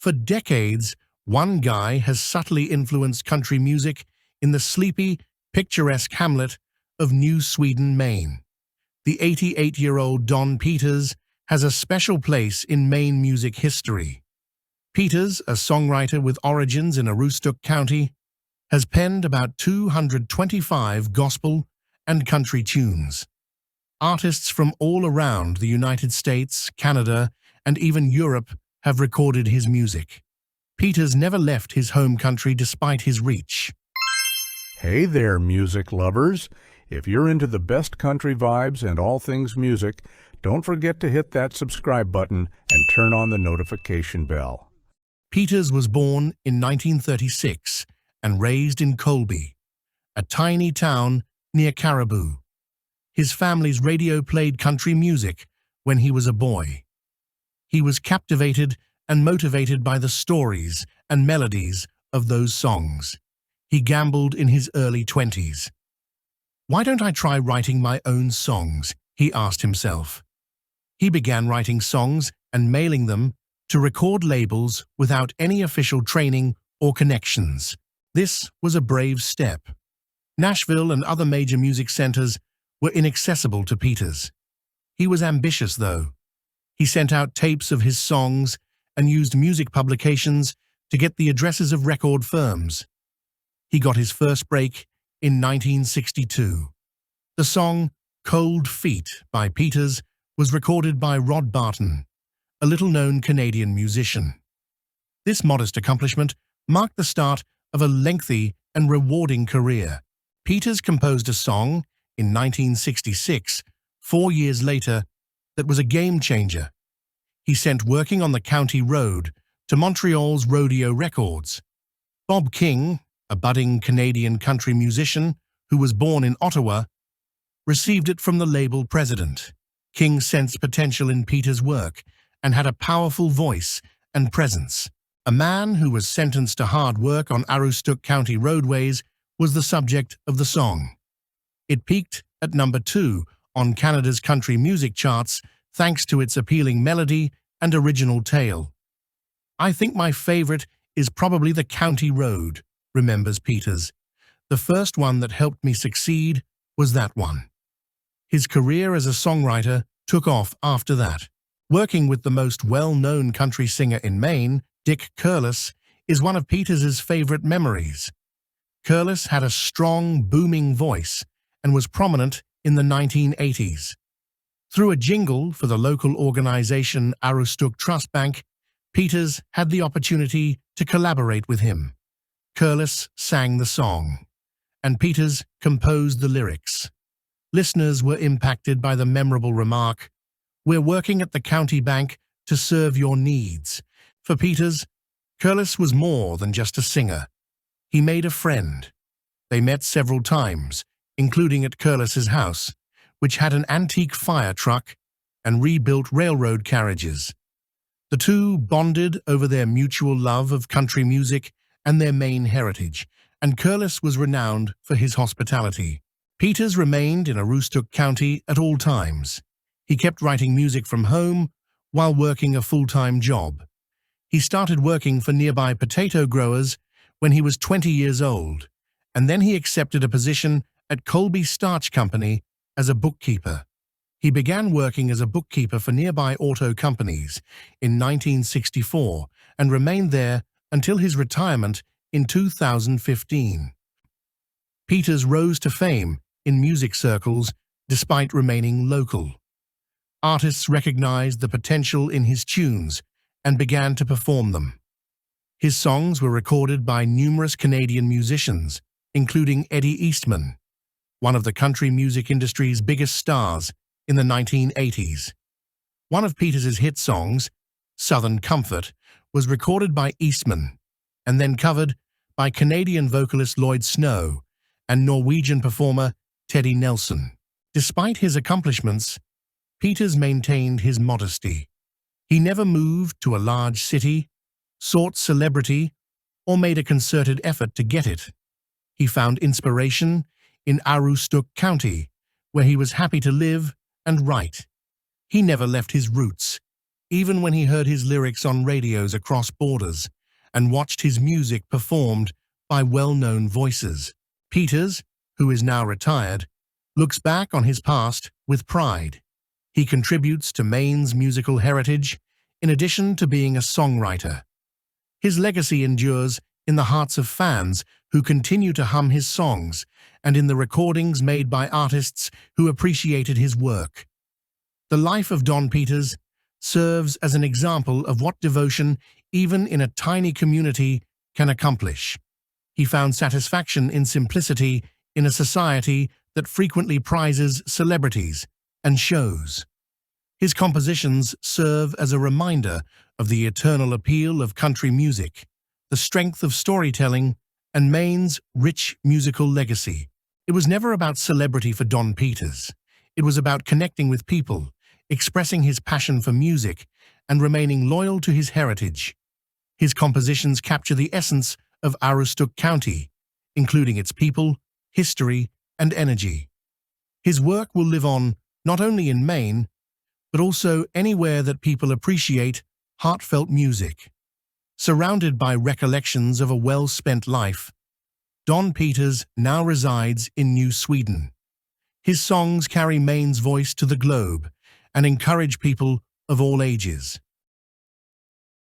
For decades, one guy has subtly influenced country music in the sleepy, picturesque hamlet of New Sweden, Maine. The 88-year-old Don Peters has a special place in Maine music history. Peters, a songwriter with origins in Aroostook County, has penned about 225 gospel and country tunes. Artists from all around the United States, Canada, and even Europe have recorded his music. Peters never left his home country despite his reach. Hey there, music lovers! If you're into the best country vibes and all things music, don't forget to hit that subscribe button and turn on the notification bell. Peters was born in 1936 and raised in Colby, a tiny town near Caribou. His family's radio played country music when he was a boy. He was captivated and motivated by the stories and melodies of those songs. He gambled in his early 20s. "Why don't I try writing my own songs?" he asked himself. He began writing songs and mailing them to record labels without any official training or connections. This was a brave step. Nashville and other major music centers were inaccessible to Peters. He was ambitious, though. He sent out tapes of his songs and used music publications to get the addresses of record firms. He got his first break in 1962. The song "Cold Feet" by Peters was recorded by Rod Barton, a little-known Canadian musician. This modest accomplishment marked the start of a lengthy and rewarding career. Peters composed a song in 1966, 4 years later, that was a game-changer. He sent "Working on the County Road" to Montreal's Rodeo Records. Bob King, a budding Canadian country musician who was born in Ottawa, received it from the label president. King sensed potential in Peters' work and had a powerful voice and presence. A man who was sentenced to hard work on Aroostook County roadways was the subject of the song. It peaked at number 2 on Canada's country music charts thanks to its appealing melody and original tale. "I think my favorite is probably the County Road," remembers Peters. "The first one that helped me succeed was that one." His career as a songwriter took off after that. Working with the most well-known country singer in Maine, Dick Curless, is one of Peters' favorite memories. Curless had a strong, booming voice and was prominent in the 1980s. Through a jingle for the local organization Aroostook Trust Bank, Peters had the opportunity to collaborate with him. Curless sang the song, and Peters composed the lyrics. Listeners were impacted by the memorable remark, "We're working at the county bank to serve your needs." For Peters, Curless was more than just a singer. He made a friend. They met several times, including at Curless's house, which had an antique fire truck and rebuilt railroad carriages. The two bonded over their mutual love of country music and their Maine heritage, and Curless was renowned for his hospitality. Peters remained in Aroostook County at all times. He kept writing music from home while working a full-time job. He started working for nearby potato growers when he was 20 years old, and then he accepted a position at Colby Starch Company as a bookkeeper. He began working as a bookkeeper for nearby auto companies in 1964 and remained there until his retirement in 2015. Peters rose to fame in music circles despite remaining local. Artists recognized the potential in his tunes and began to perform them. His songs were recorded by numerous Canadian musicians, including Eddie Eastman, one of the country music industry's biggest stars in the 1980s. One of Peters' hit songs, "Southern Comfort," was recorded by Eastman and then covered by Canadian vocalist Lloyd and Norwegian performer Teddy Nelson. Despite his accomplishments, Peters maintained his modesty. He never moved to a large city, sought celebrity, or made a concerted effort to get it. He found inspiration in Aroostook County, where he was happy to live and write. He never left his roots. even when he heard his lyrics on radios across borders and watched his music performed by well-known voices. Peters, who is now retired, looks back on his past with pride. He contributes to Maine's musical heritage in addition to being a songwriter. His legacy endures in the hearts of fans who continue to hum his songs and in the recordings made by artists who appreciated his work. The life of Don Peters serves as an example of what devotion, even in a tiny community, can accomplish. He found satisfaction in simplicity in a society that frequently prizes celebrities and shows. His compositions serve as a reminder of the eternal appeal of country music, the strength of storytelling, and Maine's rich musical legacy. It was never about celebrity for Don Peters. It was about connecting with people, expressing his passion for music, and remaining loyal to his heritage. His compositions capture the essence of Aroostook County, including its people, history, and energy. His work will live on not only in Maine, but also anywhere that people appreciate heartfelt music. Surrounded by recollections of a well-spent life, Don Peters now resides in New Sweden. His songs carry Maine's voice to the globe and encourage people of all ages.